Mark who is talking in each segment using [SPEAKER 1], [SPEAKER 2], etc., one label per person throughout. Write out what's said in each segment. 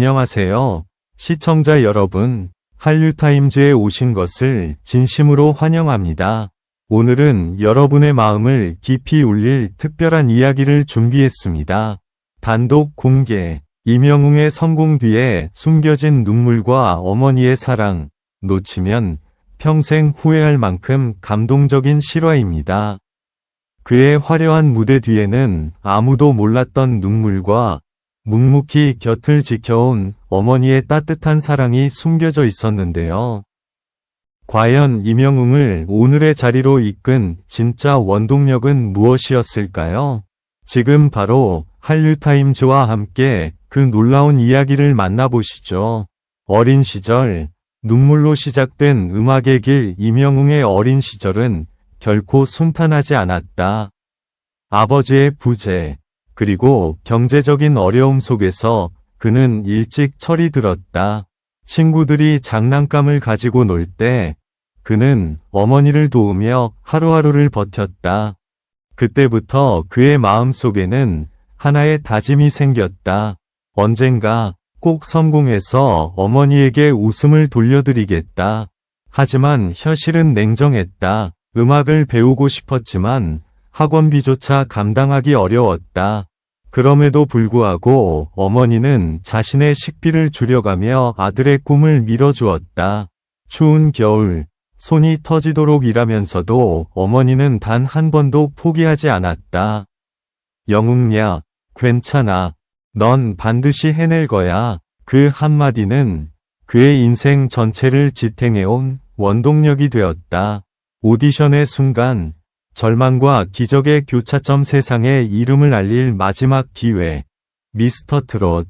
[SPEAKER 1] 안녕하세요. 시청자 여러분, 한류타임즈에 오신 것을 진심으로 환영합니다. 오늘은 여러분의 마음을 깊이 울릴 특별한 이야기를 준비했습니다. 단독 공개, 임영웅의 성공 뒤에 숨겨진 눈물과 어머니의 사랑, 놓치면 평생 후회할 만큼 감동적인 실화입니다. 그의 화려한 무대 뒤에는 아무도 몰랐던 눈물과 묵묵히 곁을 지켜온 어머니의 따뜻한 사랑이 숨겨져 있었는데요. 과연 임영웅을 오늘의 자리로 이끈 진짜 원동력은 무엇이었을까요? 지금 바로 한류타임즈와 함께 그 놀라운 이야기를 만나보시죠. 어린 시절, 눈물로 시작된 음악의 길. 임영웅의 어린 시절은 결코 순탄하지 않았다. 아버지의 부재, 그리고 경제적인 어려움 속에서 그는 일찍 철이 들었다. 친구들이 장난감을 가지고 놀 때 그는 어머니를 도우며 하루하루를 버텼다. 그때부터 그의 마음속에는 하나의 다짐이 생겼다. 언젠가 꼭 성공해서 어머니에게 웃음을 돌려드리겠다. 하지만 현실은 냉정했다. 음악을 배우고 싶었지만 학원비조차 감당하기 어려웠다. 그럼에도 불구하고 어머니는 자신의 식비를 줄여가며 아들의 꿈을 밀어주었다. 추운 겨울, 손이 터지도록 일하면서도 어머니는 단 한 번도 포기하지 않았다. 영웅야, 괜찮아. 넌 반드시 해낼 거야. 그 한마디는 그의 인생 전체를 지탱해온 원동력이 되었다. 오디션의 순간, 절망과 기적의 교차점, 세상에 이름을 알릴 마지막 기회. 미스터 트롯.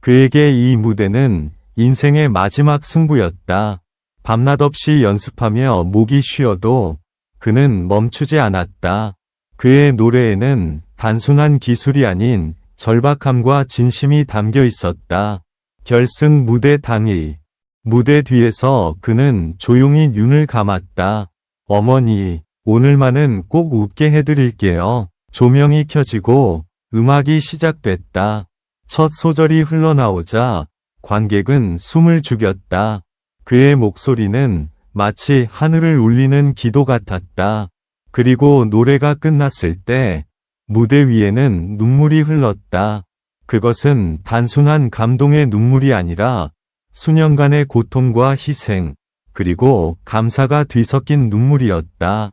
[SPEAKER 1] 그에게 이 무대는 인생의 마지막 승부였다. 밤낮 없이 연습하며 목이 쉬어도 그는 멈추지 않았다. 그의 노래에는 단순한 기술이 아닌 절박함과 진심이 담겨 있었다. 결승 무대 당일, 무대 뒤에서 그는 조용히 눈을 감았다. 어머니, 오늘만은 꼭 웃게 해드릴게요. 조명이 켜지고 음악이 시작됐다. 첫 소절이 흘러나오자 관객은 숨을 죽였다. 그의 목소리는 마치 하늘을 울리는 기도 같았다. 그리고 노래가 끝났을 때 무대 위에는 눈물이 흘렀다. 그것은 단순한 감동의 눈물이 아니라 수년간의 고통과 희생, 그리고 감사가 뒤섞인 눈물이었다.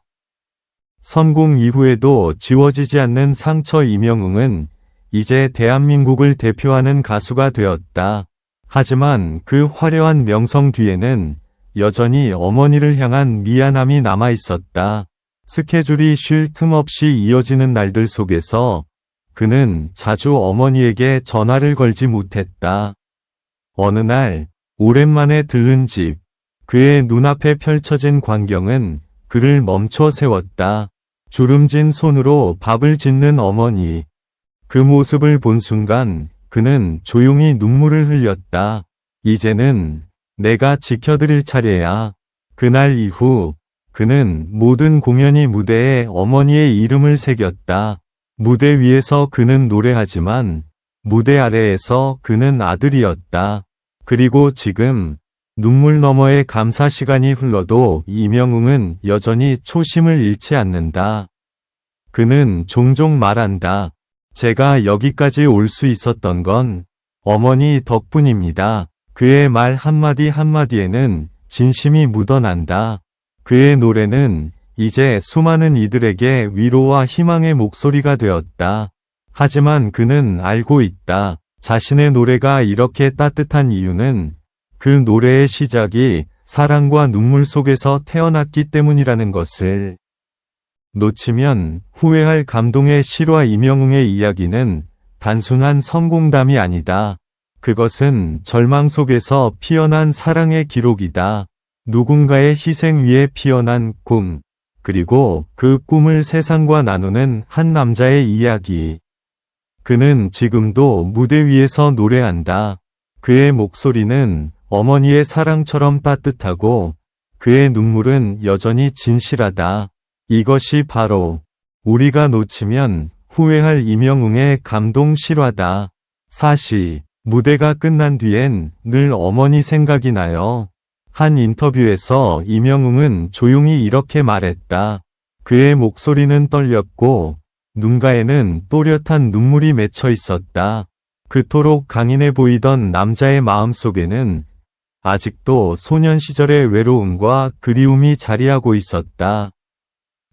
[SPEAKER 1] 성공 이후에도 지워지지 않는 상처. 임영웅은 이제 대한민국을 대표하는 가수가 되었다. 하지만 그 화려한 명성 뒤에는 여전히 어머니를 향한 미안함이 남아 있었다. 스케줄이 쉴 틈 없이 이어지는 날들 속에서 그는 자주 어머니에게 전화를 걸지 못했다. 어느 날, 오랜만에 들른 집, 그의 눈앞에 펼쳐진 광경은 그를 멈춰 세웠다. 주름진 손으로 밥을 짓는 어머니. 그 모습을 본 순간 그는 조용히 눈물을 흘렸다. 이제는 내가 지켜드릴 차례야. 그날 이후 그는 모든 공연이 무대에 어머니의 이름을 새겼다. 무대 위에서 그는 노래하지만 무대 아래에서 그는 아들이었다. 그리고 지금 눈물 너머의 감사 시간이 흘러도 임영웅은 여전히 초심을 잃지 않는다. 그는 종종 말한다. 제가 여기까지 올 수 있었던 건 어머니 덕분입니다. 그의 말 한마디 한마디에는 진심이 묻어난다. 그의 노래는 이제 수많은 이들에게 위로와 희망의 목소리가 되었다. 하지만 그는 알고 있다. 자신의 노래가 이렇게 따뜻한 이유는 그 노래의 시작이 사랑과 눈물 속에서 태어났기 때문이라는 것을. 놓치면 후회할 감동의 실화. 임영웅의 이야기는 단순한 성공담이 아니다. 그것은 절망 속에서 피어난 사랑의 기록이다. 누군가의 희생 위에 피어난 꿈, 그리고 그 꿈을 세상과 나누는 한 남자의 이야기. 그는 지금도 무대 위에서 노래한다. 그의 목소리는 어머니의 사랑처럼 따뜻하고 그의 눈물은 여전히 진실하다. 이것이 바로 우리가 놓치면 후회할 임영웅의 감동 실화다. 사실 무대가 끝난 뒤엔 늘 어머니 생각이 나요. 한 인터뷰에서 임영웅은 조용히 이렇게 말했다. 그의 목소리는 떨렸고 눈가에는 또렷한 눈물이 맺혀 있었다. 그토록 강인해 보이던 남자의 마음속에는 아직도 소년 시절의 외로움과 그리움이 자리하고 있었다.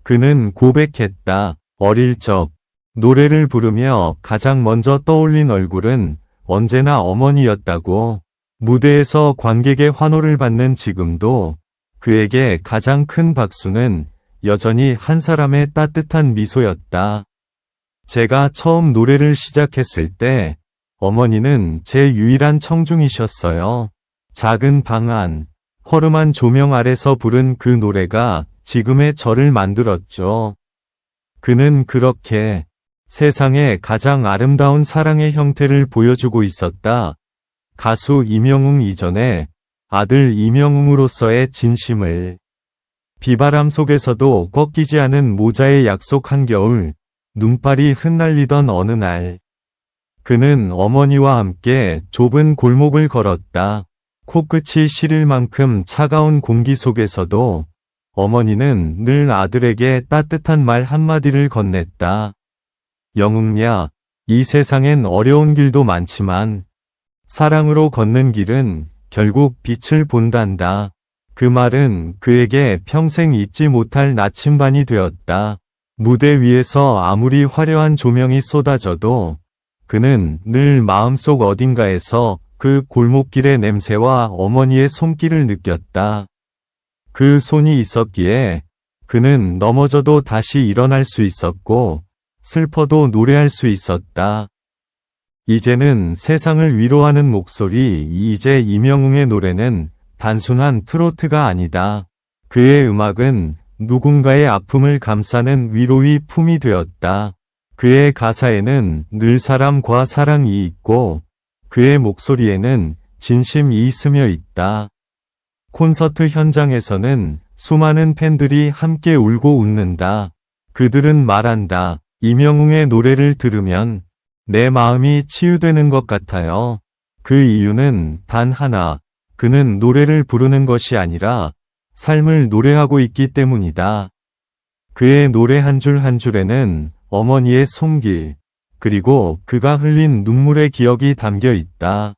[SPEAKER 1] 그는 고백했다. 어릴 적 노래를 부르며 가장 먼저 떠올린 얼굴은 언제나 어머니였다고. 무대에서 관객의 환호를 받는 지금도 그에게 가장 큰 박수는 여전히 한 사람의 따뜻한 미소였다. 제가 처음 노래를 시작했을 때 어머니는 제 유일한 청중이셨어요. 작은 방 안, 허름한 조명 아래서 부른 그 노래가 지금의 저를 만들었죠. 그는 그렇게 세상의 가장 아름다운 사랑의 형태를 보여주고 있었다. 가수 임영웅 이전에 아들 임영웅으로서의 진심을. 비바람 속에서도 꺾이지 않은 모자의 약속 한겨울, 눈발이 흩날리던 어느 날. 그는 어머니와 함께 좁은 골목을 걸었다. 코끝이 시릴 만큼 차가운 공기 속에서도 어머니는 늘 아들에게 따뜻한 말 한마디를 건넸다. 영웅야, 이 세상엔 어려운 길도 많지만 사랑으로 걷는 길은 결국 빛을 본단다. 그 말은 그에게 평생 잊지 못할 나침반이 되었다. 무대 위에서 아무리 화려한 조명이 쏟아져도 그는 늘 마음속 어딘가에서 그 골목길의 냄새와 어머니의 손길을 느꼈다. 그 손이 있었기에 그는 넘어져도 다시 일어날 수 있었고 슬퍼도 노래할 수 있었다. 이제는 세상을 위로하는 목소리. 이제 임영웅의 노래는 단순한 트로트가 아니다. 그의 음악은 누군가의 아픔을 감싸는 위로의 품이 되었다. 그의 가사에는 늘 사람과 사랑이 있고 그의 목소리에는 진심이 스며 있다. 콘서트 현장에서는 수많은 팬들이 함께 울고 웃는다. 그들은 말한다. 임영웅의 노래를 들으면 내 마음이 치유되는 것 같아요. 그 이유는 단 하나. 그는 노래를 부르는 것이 아니라 삶을 노래하고 있기 때문이다. 그의 노래 한 줄 한 줄에는 어머니의 손길, 그리고 그가 흘린 눈물의 기억이 담겨 있다.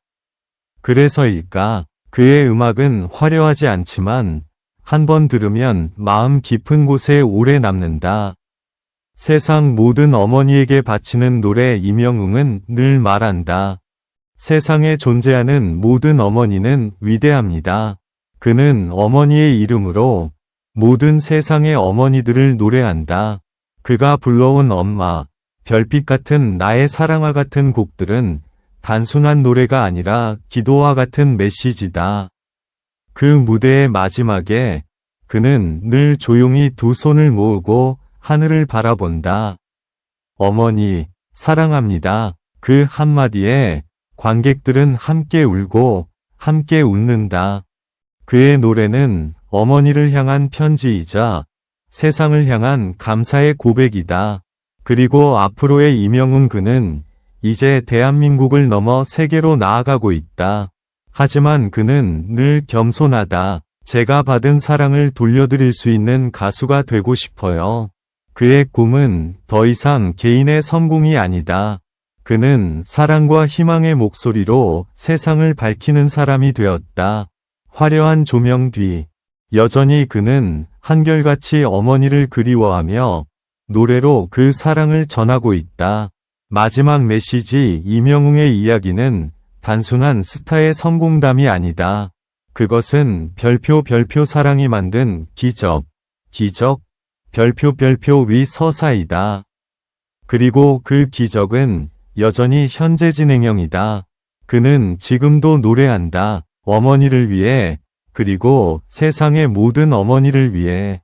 [SPEAKER 1] 그래서일까? 그의 음악은 화려하지 않지만 한 번 들으면 마음 깊은 곳에 오래 남는다. 세상 모든 어머니에게 바치는 노래. 임영웅은 늘 말한다. 세상에 존재하는 모든 어머니는 위대합니다. 그는 어머니의 이름으로 모든 세상의 어머니들을 노래한다. 그가 불러온 엄마, 별빛 같은 나의 사랑아 같은 곡들은 단순한 노래가 아니라 기도와 같은 메시지다. 그 무대의 마지막에 그는 늘 조용히 두 손을 모으고 하늘을 바라본다. 어머니, 사랑합니다. 그 한마디에 관객들은 함께 울고 함께 웃는다. 그의 노래는 어머니를 향한 편지이자 세상을 향한 감사의 고백이다. 그리고 앞으로의 임영웅. 그는 이제 대한민국을 넘어 세계로 나아가고 있다. 하지만 그는 늘 겸손하다. 제가 받은 사랑을 돌려드릴 수 있는 가수가 되고 싶어요. 그의 꿈은 더 이상 개인의 성공이 아니다. 그는 사랑과 희망의 목소리로 세상을 밝히는 사람이 되었다. 화려한 조명 뒤, 여전히 그는 한결같이 어머니를 그리워하며 노래로 그 사랑을 전하고 있다. 마지막 메시지. 임영웅의 이야기는 단순한 스타의 성공담이 아니다. 그것은 별표 사랑이 만든 기적, 별표 위 서사이다. 그리고 그 기적은 여전히 현재 진행형이다. 그는 지금도 노래한다. 어머니를 위해, 그리고 세상의 모든 어머니를 위해.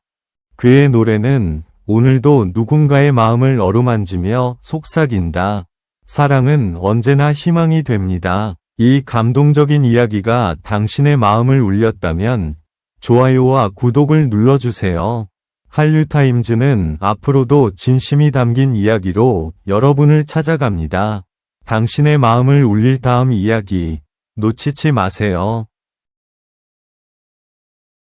[SPEAKER 1] 그의 노래는 오늘도 누군가의 마음을 어루만지며 속삭인다. 사랑은 언제나 희망이 됩니다. 이 감동적인 이야기가 당신의 마음을 울렸다면 좋아요와 구독을 눌러주세요. 한류타임즈는 앞으로도 진심이 담긴 이야기로 여러분을 찾아갑니다. 당신의 마음을 울릴 다음 이야기 놓치지 마세요.